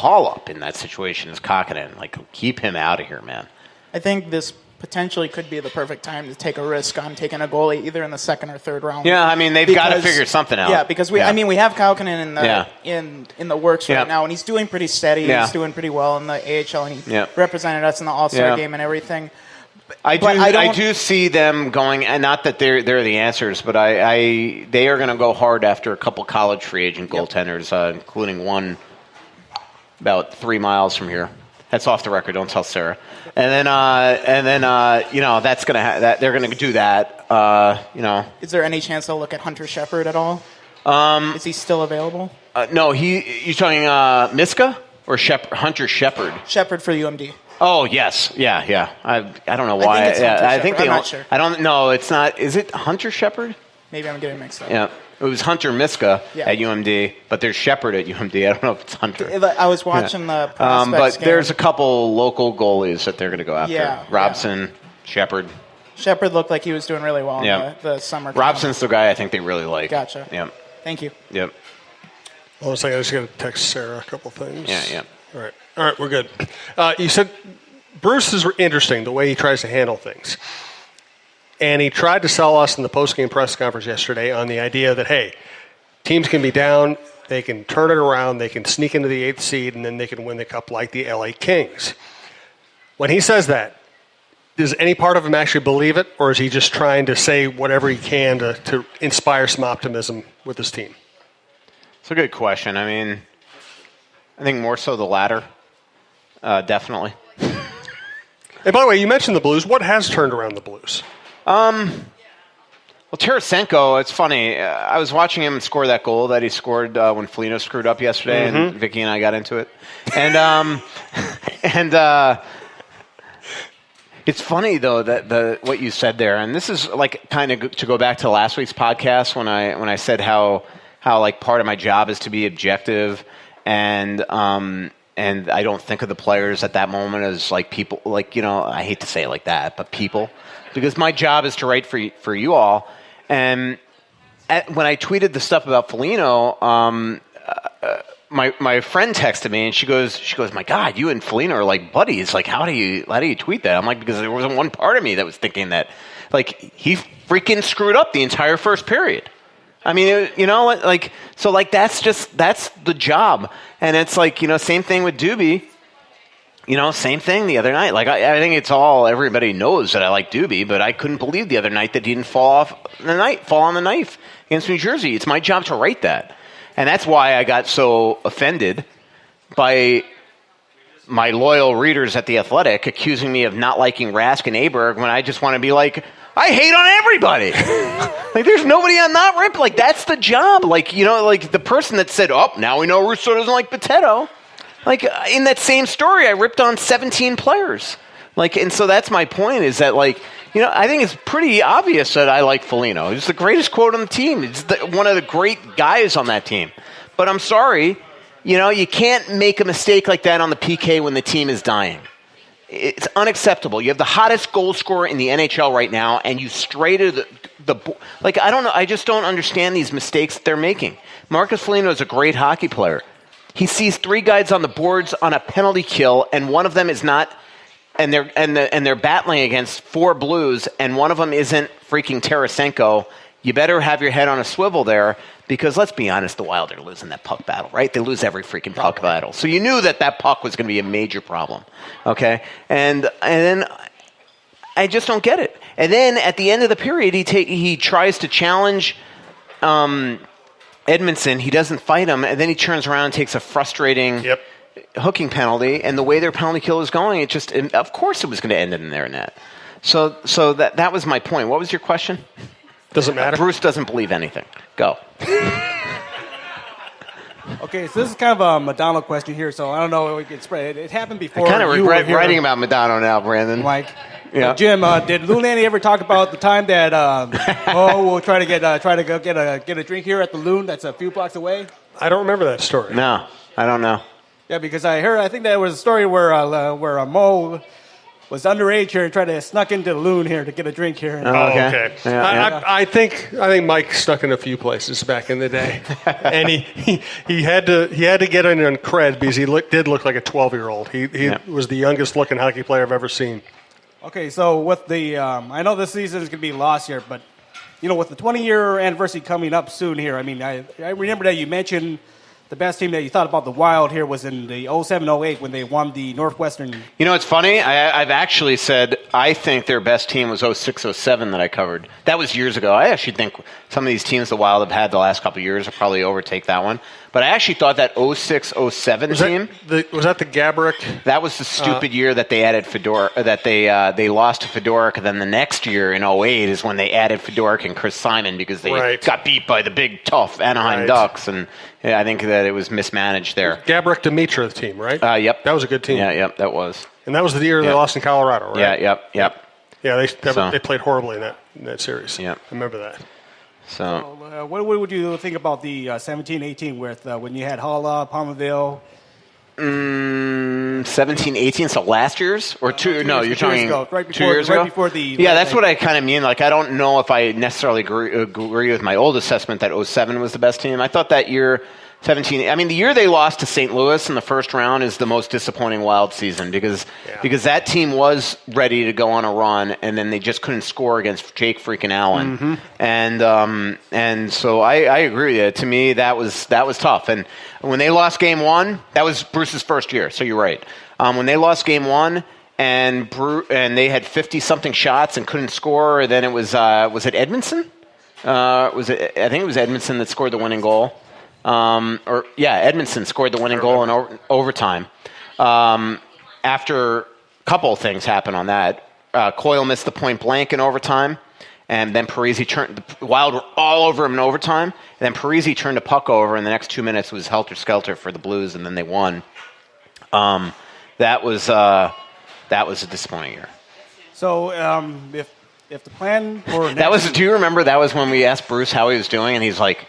call-up in that situation is Kokkonen. Like, keep him out of here, man. I think this potentially could be the perfect time to take a risk on taking a goalie either in the second or third round. Yeah, I mean, they've got to figure something out. Yeah, because we have Kaukonen in the works right now, and he's doing pretty steady. Yeah. He's doing pretty well in the AHL, and he represented us in the All-Star game and everything. I do see them going, and not that they're the answers, but they are going to go hard after a couple college free agent goaltenders, including one about 3 miles from here. That's off the record. Don't tell Sarah. And then that's gonna they're gonna do that. Is there any chance they'll look at Hunter Shepard at all? Is he still available? No, you talking Miska or Hunter Shepard? Shepard for UMD. Oh yes, yeah. I don't know why. I think they. I'm not sure. I don't know. It's not. Is it Hunter Shepard? Maybe I'm getting mixed up. Yeah. It was Hunter Miska at UMD, but there's Shepard at UMD. I don't know if it's Hunter. I was watching the prospects but there's a couple local goalies that they're going to go after. Yeah, Robson, Shepard. Shepard looked like he was doing really well in the summer. Robson's the guy I think they really like. Gotcha. Yeah. Thank you. Yep. Hold on a second. I just got to text Sarah a couple things. Yeah. All right, we're good. You said Bruce is interesting, the way he tries to handle things. And he tried to sell us in the post-game press conference yesterday on the idea that, hey, teams can be down, they can turn it around, they can sneak into the 8th seed, and then they can win the cup like the LA Kings. When he says that, does any part of him actually believe it, or is he just trying to say whatever he can to inspire some optimism with his team? It's a good question. I mean, I think more so the latter, definitely. And by the way, you mentioned the Blues. What has turned around the Blues? Well, Tarasenko, it's funny. I was watching him score that goal that he scored when Foligno screwed up yesterday, and Vicky and I got into it. And it's funny though that what you said there, and this is like kind of to go back to last week's podcast when I said how like part of my job is to be objective, and I don't think of the players at that moment as like people, like, I hate to say it like that, but people. Because my job is to write for you all. And when I tweeted the stuff about Foligno, my friend texted me and she goes, my God, you and Foligno are like buddies. Like, how do you tweet that? I'm like, because there wasn't one part of me that was thinking that, like, he freaking screwed up the entire first period. I mean, so like that's the job. And it's like, same thing with Doobie. Same thing the other night. Like, I think it's everybody knows that I like Doobie, but I couldn't believe the other night that he didn't fall on the knife against New Jersey. It's my job to write that. And that's why I got so offended by my loyal readers at The Athletic accusing me of not liking Rask and Aberg when I just want to be like, I hate on everybody. Like, there's nobody I'm not ripped. Like, that's the job. Like, like the person that said, now we know Russo doesn't like Potato. Like, in that same story, I ripped on 17 players. Like, and so that's my point is that, like, I think it's pretty obvious that I like Foligno. He's the greatest quote on the team. He's one of the great guys on that team. But I'm sorry, you can't make a mistake like that on the PK when the team is dying. It's unacceptable. You have the hottest goal scorer in the NHL right now, and you stray to like, I don't know. I just don't understand these mistakes that they're making. Marcus Foligno is a great hockey player. He sees 3 guys on the boards on a penalty kill, and one of them is not, and they're battling against 4 Blues, and one of them isn't freaking Tarasenko. You better have your head on a swivel there, because let's be honest, the Wild are losing that puck battle, right? They lose every freaking puck battle. So you knew that puck was going to be a major problem, okay? And then I just don't get it. And then at the end of the period, he tries to challenge Edmondson. He doesn't fight him, and then he turns around and takes a frustrating hooking penalty. And the way their penalty kill is going, of course it was going to end in their net. So that was my point. What was your question? Doesn't matter. Bruce doesn't believe anything. Go. Okay, so this is kind of a Madonna question here, so I don't know if we can spread it. It happened before. I kind of regret writing about Madonna now, Brandon. Mike. Yeah. Jim, did Lou Nanny ever talk about the time that we'll try to go get a drink here at the Loon that's a few blocks away? I don't remember that story. No, I don't know. Yeah, because I think there was a story where Mo was underage here and tried to snuck into the loon here to get a drink here. Oh, Okay. okay. Yeah. I think Mike snuck in a few places back in the day, and he had to get in on cred because he did look like a 12-year-old. He was the youngest looking hockey player I've ever seen. Okay, so with the I know this season is going to be lost here, but with the 20-year anniversary coming up soon here, I mean, I remember that you mentioned the best team that you thought about the Wild here was in the 07-08 when they won the Northwestern. It's funny. I've actually said I think their best team was 06-07 that I covered. That was years ago. I actually think some of these teams the Wild have had the last couple of years will probably overtake that one. But I actually thought that 06-07 team. Was that the Gaborik? That was the stupid year that they added Fedoruk, that they lost to Fedoruk, and then the next year in 08 is when they added Fedoruk and Chris Simon because they got beat by the big, tough Anaheim Ducks, and I think that it was mismanaged there. Gaborik Dimitra team, right? Yep. That was a good team. Yeah, that was. And that was the year they lost in Colorado, right? Yeah, Yeah, they played horribly in that series. Yeah. I remember that. So, what would you think about the 17-18 with when you had Halla, Palmerville? 17-18, so last year's? Or two? No, you're talking right before, 2 years ago? Right before the... Yeah, that's what I kind of mean. Like, I don't know if I necessarily agree with my old assessment that 07 was the best team. I thought that year... 17. I mean, the year they lost to St. Louis in the first round is the most disappointing Wild season because that team was ready to go on a run and then they just couldn't score against Jake freaking Allen. Mm-hmm. And so I agree with you. To me, that was tough. And when they lost Game 1, that was Bruce's first year. So you're right. When they lost Game 1 and they had 50-something shots and couldn't score, then it was it Edmondson? I think it was Edmondson that scored the winning goal. Edmondson scored the winning goal in overtime. After a couple of things happened on that. Coyle missed the point blank in overtime, and then Parisi turned. The Wild were all over him in overtime, and then Parisi turned the puck over, and the next 2 minutes was helter-skelter for the Blues, and then they won. That was a disappointing year. So if the plan for that was. Do you remember that was when we asked Bruce how he was doing, and he's like.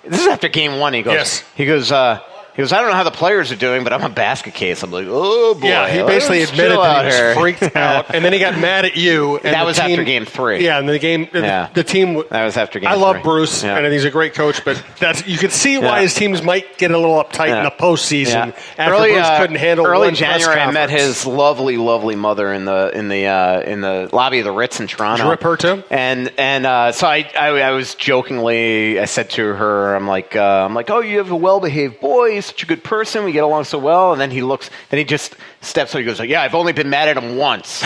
This is after Game 1. He goes, I don't know how the players are doing, but I'm a basket case. I'm like, oh, boy. Yeah, he basically admitted that he was freaked out. And then he got mad at you. And that was after Game 3. Yeah, and the team. That was after Game 3. I love Bruce, and he's a great coach, but you can see why his teams might get a little uptight in the postseason after Bruce couldn't handle early one January, I met his lovely, lovely mother in the lobby of the Ritz in Toronto. Did you rip her too? And so I was jokingly, I said to her, I'm like, oh, you have a well-behaved boy. He's such a good person. We get along so well. And then he just steps up. He goes, yeah, I've only been mad at him once.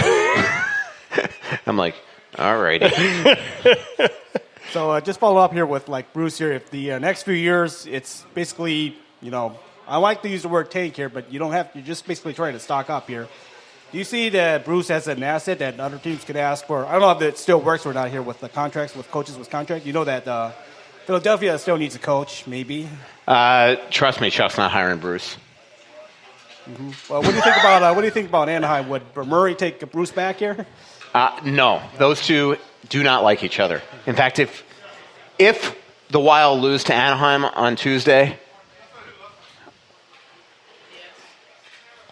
I'm like, all righty. So just follow up here with Bruce here. If the next few years, it's basically, I like to use the word tank here, but you don't have. You're just basically trying to stock up here. Do you see that Bruce has an asset that other teams could ask for? I don't know if it still works or not here with the contracts, with coaches with contracts. You know that Philadelphia still needs a coach, maybe. Trust me, Chuck's not hiring Bruce. Mm-hmm. Well, what do you think about Anaheim? Would Murray take Bruce back here? No, those two do not like each other. In fact, if the Wild lose to Anaheim on Tuesday,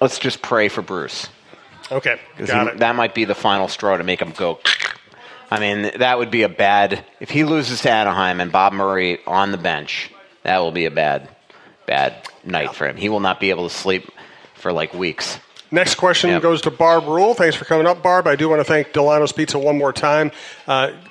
let's just pray for Bruce. Okay, got it. That might be the final straw to make him go. I mean, that would be a bad. If he loses to Anaheim and Bob Murray on the bench, that will be a bad night for him. He will not be able to sleep for weeks. Next question goes to Barb Rule. Thanks for coming up, Barb. I do want to thank Dulono's Pizza one more time.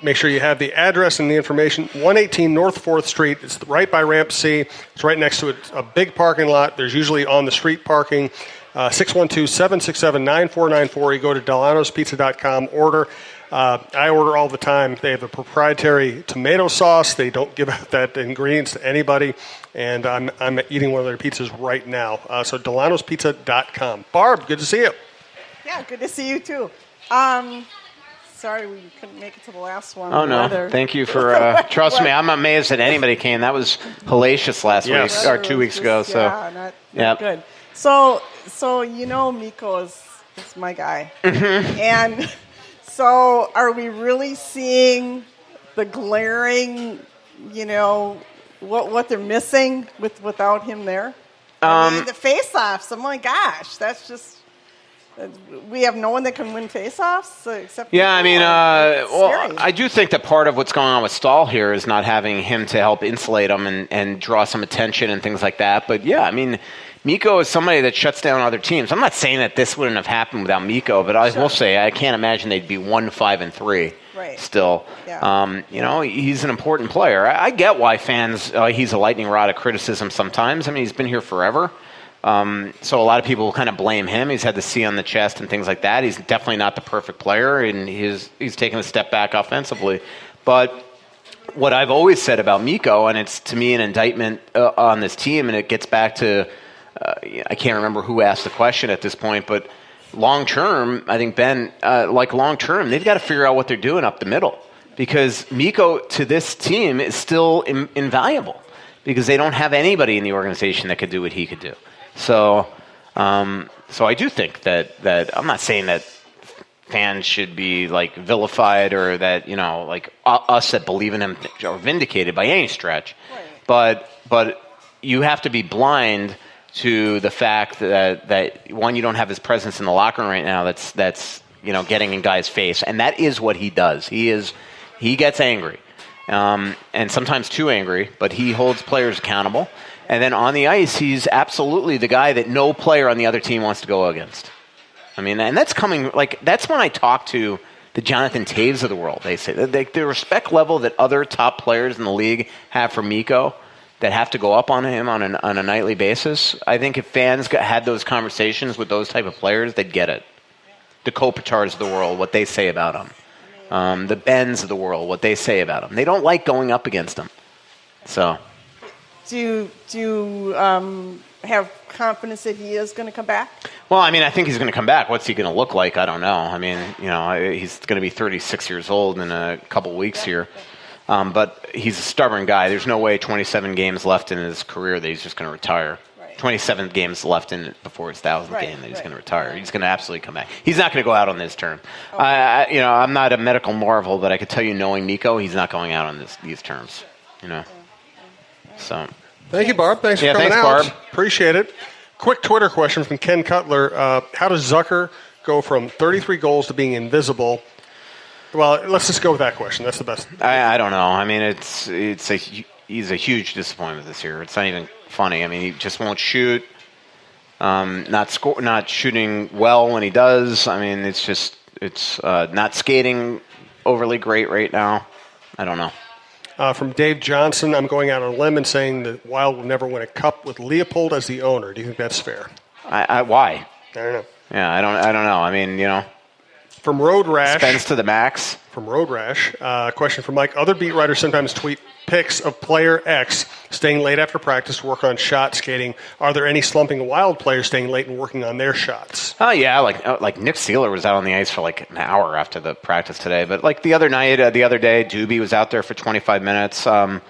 Make sure you have the address and the information. 118 North 4th Street. It's right by Ramp C. It's right next to a big parking lot. There's usually on-the-street parking. 612-767-9494. You go to Dulono'sPizza.com. Order. I order all the time. They have a proprietary tomato sauce. They don't give out that ingredients to anybody. And I'm eating one of their pizzas right now. So Dulono'sPizza.com. Barb, good to see you. Yeah, good to see you too. Sorry we couldn't make it to the last one. Oh, no. Thank you for, trust me, I'm amazed that anybody came. That was hellacious last week, or 2 weeks ago. So, yeah, not good. So Mikko is my guy. Mm-hmm. And so are we really seeing the glaring, what they're missing without him there? I mean, the face-offs, oh my gosh, that's just... We have no one that can win faceoffs except. Yeah, I mean, well, scary. I do think that part of what's going on with Stahl here is not having him to help insulate him and draw some attention and things like that. But yeah, I mean, Mikko is somebody that shuts down other teams. I'm not saying that this wouldn't have happened without Mikko, but I will say I can't imagine they'd be 1-5-3 Right. still. Yeah. You know, he's an important player. I get why fans, he's a lightning rod of criticism sometimes. I mean, he's been here forever. So a lot of people kind of blame him. He's had the C on the chest and things like that. He's definitely not the perfect player, and he's taken a step back offensively. But what I've always said about Mikko, and it's to me an indictment on this team, and it gets back to I can't remember who asked the question at this point, but long term, I think Ben, long term, they've got to figure out what they're doing up the middle, because Mikko to this team is still invaluable because they don't have anybody in the organization that could do what he could do. So I do think that I'm not saying that fans should be like vilified or that, you know, like us that believe in him are vindicated by any stretch. Right. But you have to be blind to the fact that one, you don't have his presence in the locker room right now that's you know, getting in guys' face, and that is what he does. He gets angry, and sometimes too angry, but he holds players accountable. And then on the ice, he's absolutely the guy that no player on the other team wants to go against. I mean, and that's coming, like, that's when I talk to the Jonathan Taves of the world. They say that the respect level that other top players in the league have for Mikko, that have to go up on him on a nightly basis. I think if fans had those conversations with those type of players, they'd get it. The Kopitars of the world, what they say about him. The Bens of the world, what they say about him. They don't like going up against him. So... Do you have confidence that he is going to come back? Well, I mean, I think he's going to come back. What's he going to look like? I don't know. I mean, you know, he's going to be 36 years old in a couple weeks here. But he's a stubborn guy. There's no way 27 games left in his career that he's just going to retire. Right. 27 games left in it before his 1,000th game that he's going to retire. He's going to absolutely come back. He's not going to go out on this term. Okay. I'm not a medical marvel, but I could tell you, knowing Mikko, he's not going out on these terms. You know. So, thank you, Barb. Thanks for coming out. Barb. Appreciate it. Quick Twitter question from Ken Cutler. How does Zucker go from 33 goals to being invisible? Well, let's just go with that question. That's the best. I don't know. I mean, he's a huge disappointment this year. It's not even funny. I mean, he just won't shoot. Not shooting well when he does. I mean, it's not skating overly great right now. I don't know. From Dave Johnson, I'm going out on a limb and saying that Wild will never win a cup with Leopold as the owner. Do you think that's fair? Why? I don't know. Yeah, I don't know. I mean, you know. From Road Rash. Spends to the max. From Road Rash. Question from Mike. Other beat writers sometimes tweet pics of player X staying late after practice to work on shot skating. Are there any slumping Wild players staying late and working on their shots? Oh, yeah. Like Nick Seeler was out on the ice for like an hour after the practice today. But like the other day, Doobie was out there for 25 minutes. Yeah,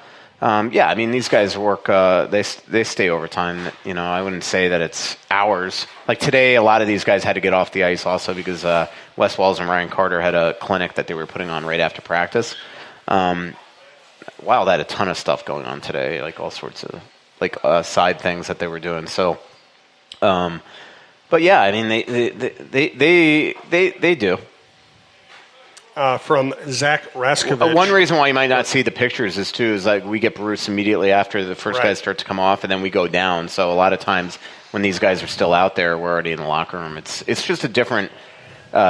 I mean, these guys work, they stay overtime. You know, I wouldn't say that it's hours. Like today, a lot of these guys had to get off the ice also because Wes Wells and Ryan Carter had a clinic that they were putting on right after practice. Wild had a ton of stuff going on today, like all sorts of like side things that they were doing. So, but yeah, I mean, they do. From Zach Raskovich. One reason why you might not see the pictures is like we get Bruce immediately after the first guys start to come off, and then we go down. So a lot of times when these guys are still out there, we're already in the locker room. It's just a different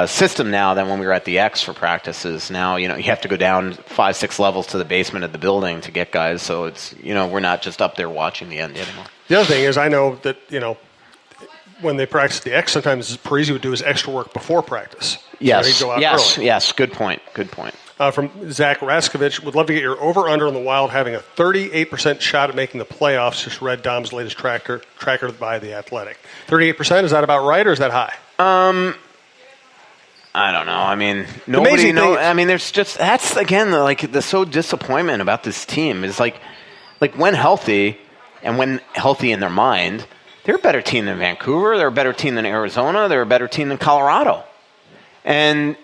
system now than when we were at the X for practices. Now, you know, you have to go down 5-6 levels to the basement of the building to get guys. So it's, you know, we're not just up there watching the end anymore. The other thing is I know that, you know, when they practice the X, sometimes Parisi would do his extra work before practice. Yes, so he'd go out early. Yes. Good point. From Zach Raskovich, would love to get your over-under on the Wild having a 38% shot at making the playoffs. Just read Dom's latest tracker by The Athletic. 38%, is that about right or is that high? I don't know. I mean, nobody knows. I mean, there's just, that's again the so disappointment about this team is like when healthy and when healthy in their mind, they're a better team than Vancouver. They're a better team than Arizona. They're a better team than Colorado. And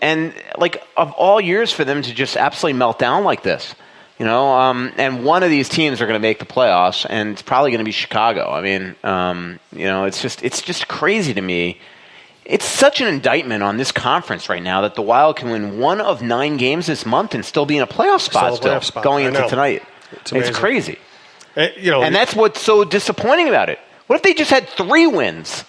like of all years for them to just absolutely melt down like this, you know, and one of these teams are going to make the playoffs, and it's probably going to be Chicago. I mean, you know, it's just crazy to me. It's such an indictment on this conference right now that the Wild can win 1 of 9 games this month and still be in a playoff spot going into tonight. It's crazy. And that's what's so disappointing about it. What if they just had 3 wins?